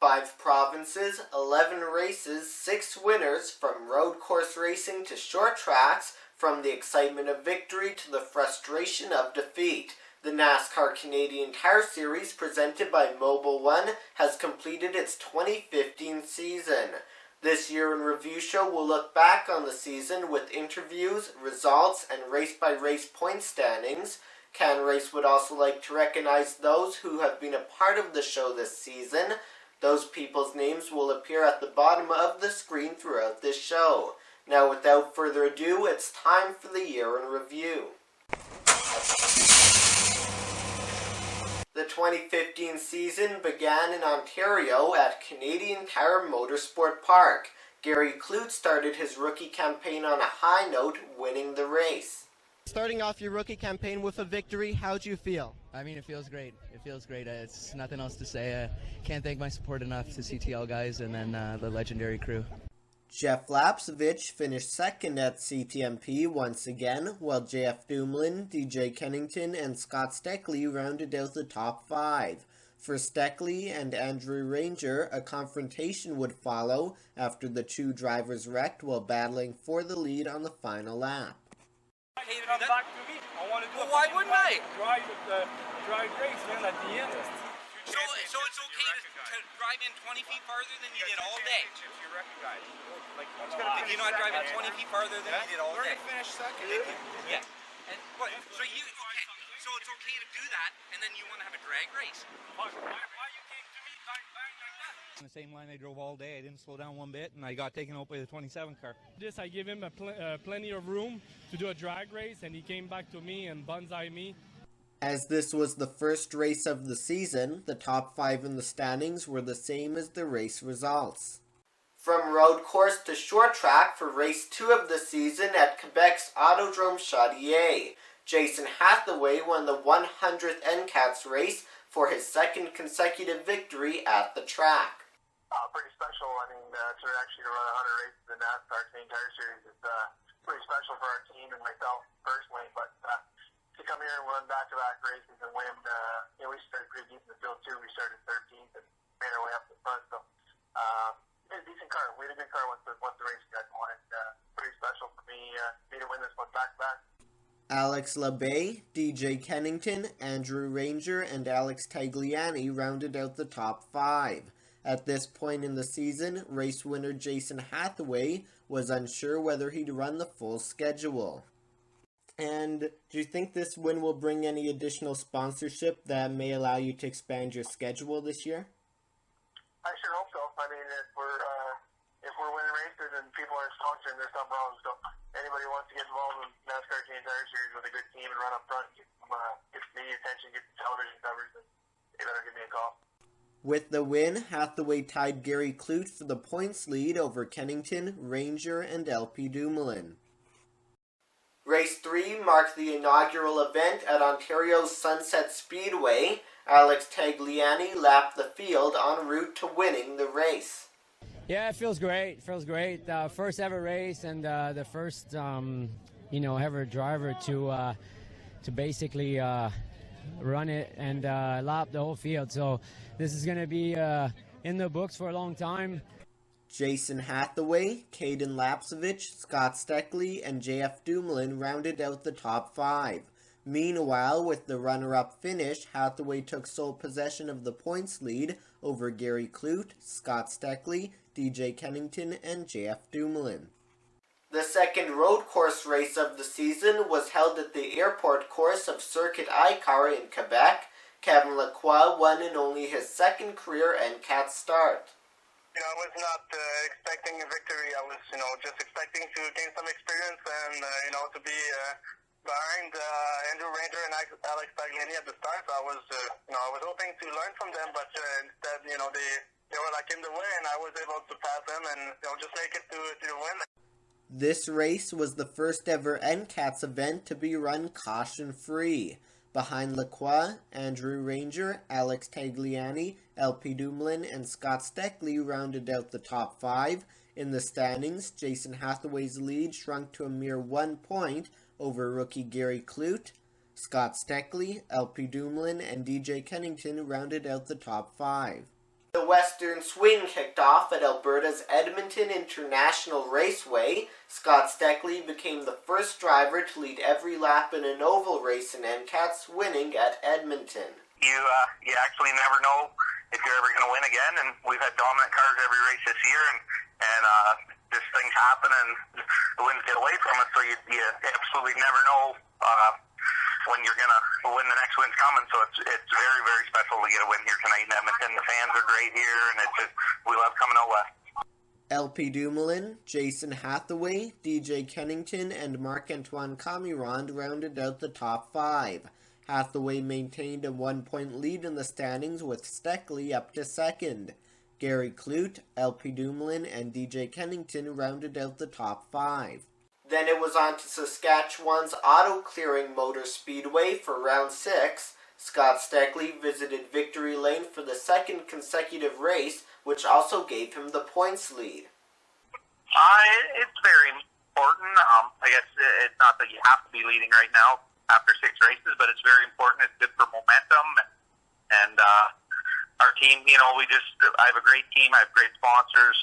5 provinces, 11 races, 6 winners, from road course racing to short tracks, from the excitement of victory to the frustration of defeat. The NASCAR Canadian Tire Series, presented by Mobil 1, has completed its 2015 season. This Year in Review show will look back on the season with interviews, results, and race-by-race point standings. CANrace would also like to recognize those who have been a part of the show this season. Those people's names will appear at the bottom of the screen throughout this show. Now, without further ado, it's time for the Year in Review. The 2015 season began in Ontario at Canadian Tire Motorsport Park. Gary Clute started his rookie campaign on a high note, winning the race. Starting off your rookie campaign with a victory, how'd you feel? I mean, it feels great. It feels great. It's nothing else to say. Can't thank my support enough to CTL guys and then the legendary crew. Jeff Lapsevich finished second at CTMP once again, while JF Dumoulin, DJ Kennington, and Scott Steckley rounded out the top 5. For Steckley and Andrew Ranger, a confrontation would follow after the two drivers wrecked while battling for the lead on the final lap. Come back to me. I want to do why wouldn't I? Drive race, man, at the end. So it's okay to drive in 20 feet farther than you did all day? Did you not drive in 20 feet farther than you did all day? We're going to finish second. Yeah. And what? So it's okay to do that, and then you want to have a drag race? Why you came to me like that? On the same line I drove all day. I didn't slow down one bit, and I got taken out by the 27 car. I gave him plenty of room to do a drag race, and he came back to me and bonsai me. As this was the first race of the season, the top 5 in the standings were the same as the race results. From road course to short track for race 2 of the season at Quebec's Autodrome Chaudier, Jason Hathaway won the 100th NCATS race for his second consecutive victory at the track. Pretty special. I mean, to actually run 100 races in the NASCAR Canadian Tire Series is pretty special for our team and myself personally, but to come here and run back-to-back races and win, we started pretty deep in the field too. We started 13th and made our way up to the front, so we had a decent car. We had a good car once the race got going. Pretty special for me to win this one back-to-back. Alex LeBay, DJ Kennington, Andrew Ranger, and Alex Tagliani rounded out the top 5. At this point in the season, race winner Jason Hathaway was unsure whether he'd run the full schedule. And do you think this win will bring any additional sponsorship that may allow you to expand your schedule this year? I sure hope so. I mean, if we're winning races and people are sponsoring, there's something wrong. So anybody who wants to get involved in NASCAR Canadian Tire Series with a good team and run up front, get media attention, get the television coverage, then they better give me a call. With the win, Hathaway tied Gary Clute for the points lead over Kennington, Ranger, and LP Dumoulin. Race 3 marked the inaugural event at Ontario's Sunset Speedway. Alex Tagliani lapped the field en route to winning the race. Yeah, it feels great. It feels great. First ever race and the first, ever driver to basically run it and lap the whole field. So this is going to be in the books for a long time. Jason Hathaway, Caden Lapsevich, Scott Steckley, and JF Dumoulin rounded out the top 5. Meanwhile, with the runner-up finish, Hathaway took sole possession of the points lead over Gary Clute, Scott Steckley, DJ Kennington, and JF Dumoulin. The second road course race of the season was held at the airport course of Circuit Icar in Quebec. Kevin Lacroix won in only his second career NCATS start. I was not expecting a victory. I was, just expecting to gain some experience and, to be behind Andrew Ranger and Alex Tagliani at the start. I was hoping to learn from them, but instead, they were like in the way, and I was able to pass them and, just make it to the win. This race was the first ever NCATS event to be run caution-free. Behind Lacroix, Andrew Ranger, Alex Tagliani, LP Dumoulin, and Scott Steckley rounded out the top 5. In the standings, Jason Hathaway's lead shrunk to a mere 1 point over rookie Gary Clute. Scott Steckley, LP Dumoulin, and DJ Kennington rounded out the top 5. The Western Swing kicked off at Alberta's Edmonton International Raceway. Scott Steckley became the first driver to lead every lap in an oval race in NCATS, winning at Edmonton. You actually never know if you're ever going to win again, and we've had dominant cars every race this year, and just things happen and the wins get away from us, so you absolutely never know when you're going to win the next win's coming. So it's very, very special to get a win here tonight in Edmonton. The fans are great here, and we love coming out west. LP Dumoulin, Jason Hathaway, DJ Kennington, and Marc-Antoine Camirand rounded out the top 5. Hathaway maintained a 1-point lead in the standings with Steckley up to second. Gary Clute, LP Dumoulin, and DJ Kennington rounded out the top 5. Then it was on to Saskatchewan's Auto Clearing Motor Speedway for round 6. Scott Steckley visited Victory Lane for the second consecutive race, which also gave him the points lead. It's very important. I guess it's not that you have to be leading right now after 6 races, but it's very important. It's good for momentum. And our team, I have a great team. I have great sponsors.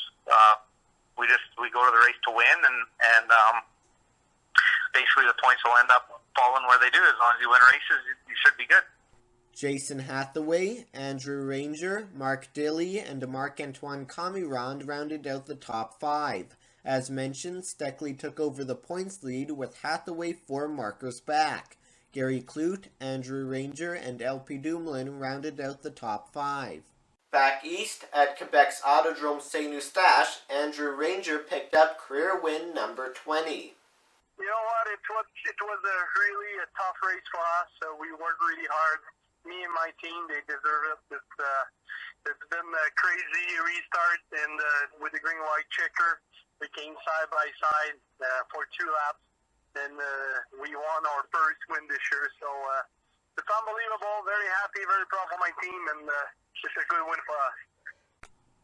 We go to the race to win, and basically the points will end up falling where they do. As long as you win races, you should be good. Jason Hathaway, Andrew Ranger, Mark Dilley, and Marc-Antoine Camirand rounded out the top 5. As mentioned, Steckley took over the points lead with Hathaway 4 markers back. Gary Clute, Andrew Ranger, and LP Dumoulin rounded out the top 5. Back east, at Quebec's Autodrome Saint-Eustache, Andrew Ranger picked up career win number 20. You know what? It was a really tough race for us. We worked really hard. Me and my team, they deserve it. It's been a crazy restart, and with the green-white checker, we came side by side for 2 laps, and we won our first win this year. So it's unbelievable. Very happy, very proud of my team, and it's a good win for us.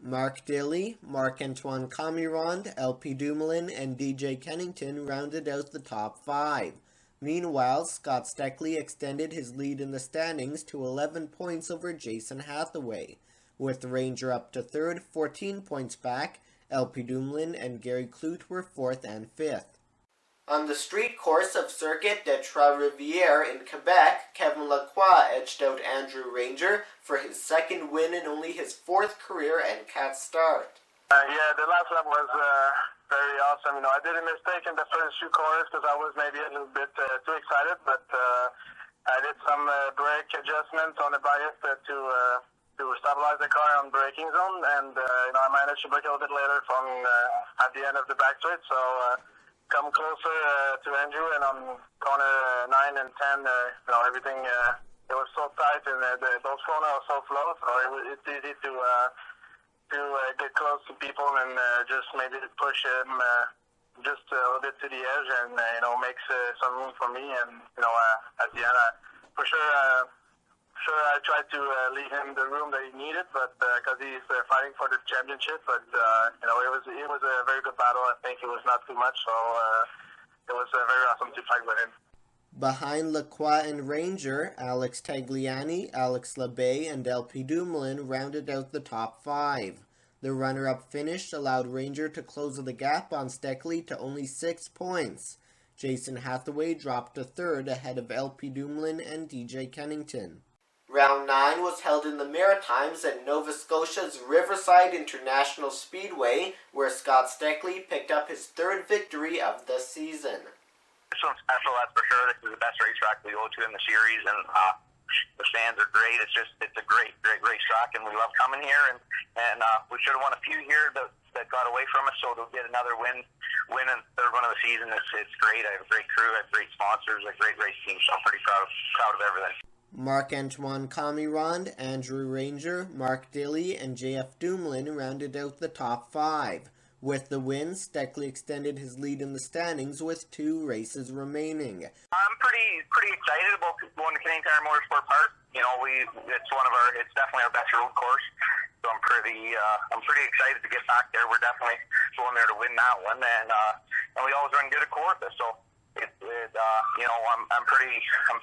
Mark Dilley, Marc-Antoine Camirand, LP Dumoulin, and DJ Kennington rounded out the top 5. Meanwhile, Scott Steckley extended his lead in the standings to 11 points over Jason Hathaway. With Ranger up to 3rd, 14 points back, LP Dumoulin and Gary Clute were 4th and 5th. On the street course of Circuit de Trois-Rivières in Quebec, Kevin Lacroix edged out Andrew Ranger for his 2nd win and only his 4th career NCATS start. The last lap was very awesome. I did a mistake in the first few corners because I was maybe a little bit too excited, but I did some brake adjustments on the bias to stabilize the car on braking zone, and I managed to brake a little bit later from at the end of the back straight, so come closer to Andrew, and on corner 9 and 10, everything, it was so tight, and those corners are so slow, so it's easy to get close to people and just maybe push him just a little bit to the edge, and makes some room for me. And at the end, for sure, I tried to leave him the room that he needed, but because he's fighting for the championship. But it was a very good battle. I think it was not too much, so it was very awesome to fight with him. Behind Lacroix and Ranger, Alex Tagliani, Alex Labey, and LP Dumoulin rounded out the top 5. The runner-up finish allowed Ranger to close the gap on Steckley to only 6 points. Jason Hathaway dropped to 3rd ahead of LP Dumoulin and DJ Kennington. Round 9 was held in the Maritimes at Nova Scotia's Riverside International Speedway, where Scott Steckley picked up his 3rd victory of the season. This one's special, that's for sure. This is the best racetrack we go to in the series, and the fans are great. It's a great racetrack, and we love coming here. And we should have won a few here that got away from us, so to get another win in the 3rd one of the season, it's great. I have a great crew, I have great sponsors, a great race team, so I'm pretty proud of everything. Marc-Antoine Camirand, Andrew Ranger, Mark Dilley, and JF Dumoulin rounded out the top 5. With the win, Steckley extended his lead in the standings with 2 races remaining. I'm pretty excited about going to Canadian Tire Motorsport Park. It's definitely our best road course. So I'm pretty excited to get back there. We're definitely going there to win that one, and we always run good at Kawartha. So I'm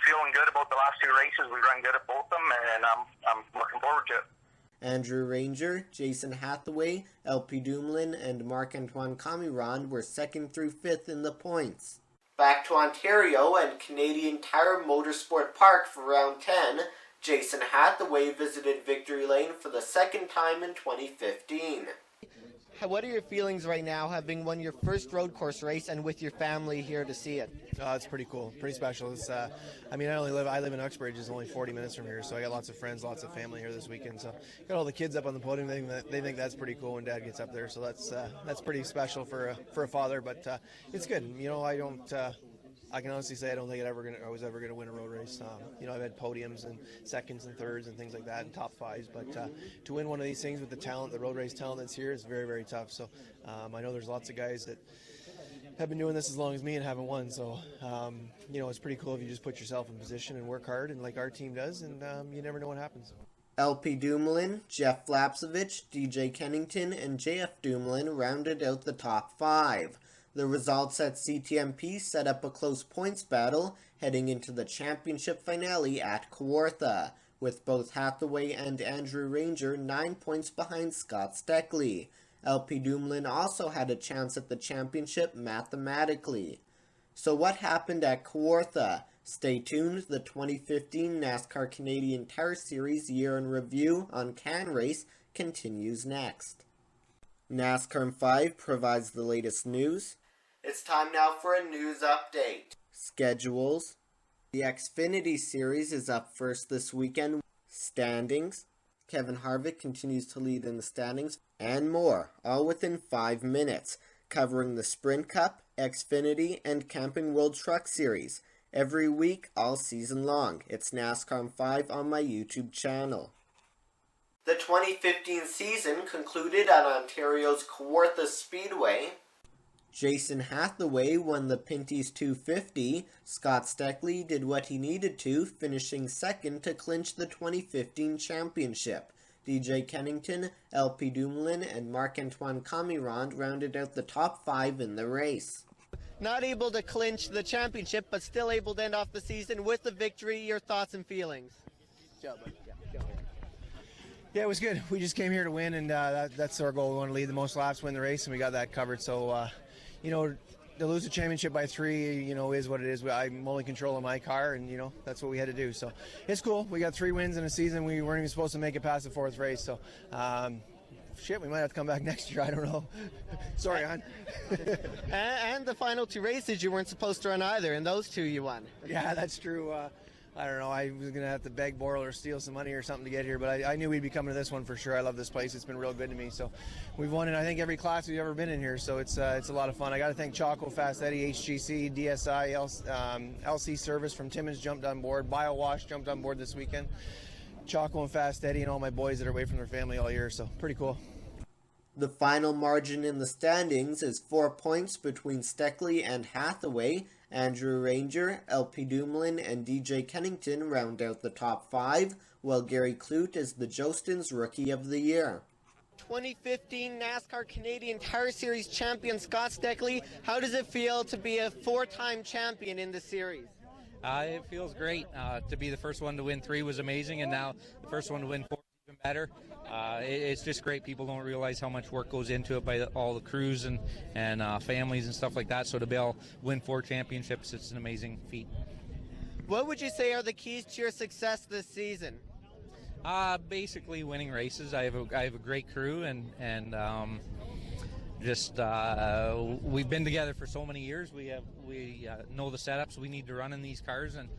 feeling good about the last 2 races. We run good at both of them, and I'm looking forward to it. Andrew Ranger, Jason Hathaway, LP Dumoulin, and Marc-Antoine Camirand were 2nd through 5th in the points. Back to Ontario and Canadian Tire Motorsport Park for round 10, Jason Hathaway visited Victory Lane for the 2nd time in 2015. What are your feelings right now, having won your first road course race and with your family here to see it? It's pretty cool, pretty special. It's, I live in Uxbridge. It's only 40 minutes from here, so I got lots of friends, lots of family here this weekend. So got all the kids up on the podium. They think that's pretty cool when Dad gets up there. So that's pretty special for a father. But it's good. You know, I can honestly say I don't think I was ever gonna win a road race. You know, I've had podiums and seconds and thirds and things like that and top fives, but to win one of these things with the talent, the road race talent that's here is very, very tough. So I know there's lots of guys that have been doing this as long as me and haven't won. So you know, it's pretty cool if you just put yourself in position and work hard, and like our team does, and you never know what happens. LP Dumoulin, Jeff Flapsovich, DJ Kennington, and JF Dumoulin rounded out the top 5. The results at CTMP set up a close points battle heading into the championship finale at Kawartha, with both Hathaway and Andrew Ranger 9 points behind Scott Steckley. LP Dumoulin also had a chance at the championship mathematically. So what happened at Kawartha? Stay tuned, the 2015 NASCAR Canadian Tire Series Year in Review on CANrace continues next. NASCAR 5 provides the latest news. It's time now for a news update. Schedules. The Xfinity Series is up first this weekend. Standings. Kevin Harvick continues to lead in the standings. And more, all within 5 minutes, covering the Sprint Cup, Xfinity, and Camping World Truck Series. Every week, all season long. It's NASCAR 5 on my YouTube channel. The 2015 season concluded at Ontario's Kawartha Speedway. Jason Hathaway won the Pinty's 250. Scott Steckley did what he needed to, finishing 2nd to clinch the 2015 championship. DJ Kennington, LP Dumoulin, and Marc-Antoine Camirand rounded out the top 5 in the race. Not able to clinch the championship, but still able to end off the season with a victory. Your thoughts and feelings? Yeah, it was good. We just came here to win, and that's our goal. We want to lead the most laps, win the race, and we got that covered. So, you know, to lose the championship by 3, you know, is what it is. I'm only controlling my car, and, you know, that's what we had to do. So it's cool. We got 3 wins in a season. We weren't even supposed to make it past the 4th race. So, shit, we might have to come back next year. I don't know. Sorry, hon. And the final 2 races you weren't supposed to run either, and those 2 you won. Yeah, that's true. I don't know. I was going to have to beg, borrow, or steal some money or something to get here, but I knew we'd be coming to this one for sure. I love this place. It's been real good to me. So we've won in, I think, every class we've ever been in here, so it's a lot of fun. I got to thank Choco, Fast Eddie, HGC, DSI, LC Service from Timmins jumped on board. BioWash jumped on board this weekend. Choco and Fast Eddie and all my boys that are away from their family all year, so pretty cool. The final margin in the standings is 4 points between Steckley and Hathaway. Andrew Ranger, LP Dumoulin, and DJ Kennington round out the top 5, while Gary Clute is the Jostens Rookie of the Year. 2015 NASCAR Canadian Tire Series champion Scott Steckley, how does it feel to be a 4-time champion in the series? It feels great. To be the first one to win 3 was amazing, and now the first one to win 4 is even better. It's just great. People don't realize how much work goes into it by all the crews and families and stuff like that. So to be able to win 4 championships, it's an amazing feat. What would you say are the keys to your success this season? Basically winning races. I have a great crew, and we've been together for so many years. We know the setups we need to run in these cars, and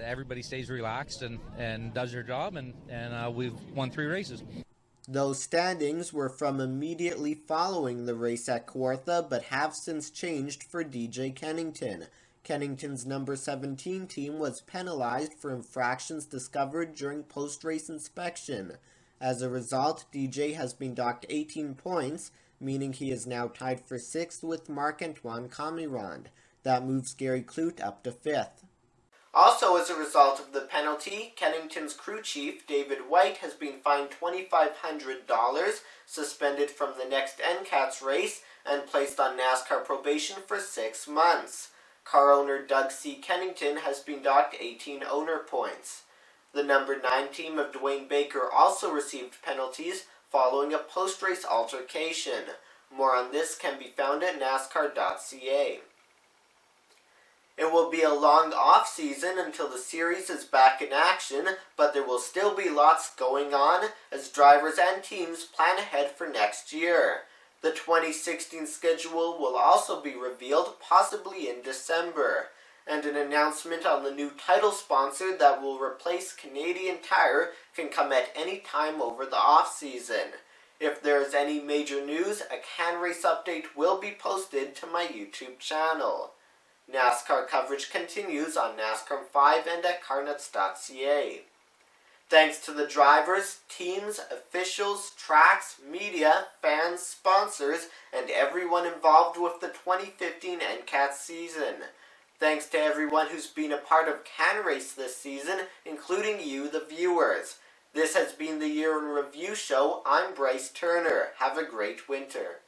everybody stays relaxed and does their job, and we've won 3 races. Those standings were from immediately following the race at Kawartha, but have since changed for DJ Kennington. Kennington's number 17 team was penalized for infractions discovered during post-race inspection. As a result, DJ has been docked 18 points, meaning he is now tied for 6th with Marc-Antoine Camirand. That moves Gary Clute up to 5th. Also, as a result of the penalty, Kennington's crew chief, David White, has been fined $2,500, suspended from the next NCATS race, and placed on NASCAR probation for 6 months. Car owner Doug C. Kennington has been docked 18 owner points. The number 9 team of Dwayne Baker also received penalties following a post-race altercation. More on this can be found at NASCAR.ca. It will be a long off-season until the series is back in action, but there will still be lots going on as drivers and teams plan ahead for next year. The 2016 schedule will also be revealed, possibly in December, and an announcement on the new title sponsor that will replace Canadian Tire can come at any time over the off-season. If there is any major news, a CANrace update will be posted to my YouTube channel. NASCAR coverage continues on NASCAR 5 and at carnuts.ca. Thanks to the drivers, teams, officials, tracks, media, fans, sponsors, and everyone involved with the 2015 NCATS season. Thanks to everyone who's been a part of CANrace this season, including you, the viewers. This has been the Year in Review Show. I'm Bryce Turner. Have a great winter.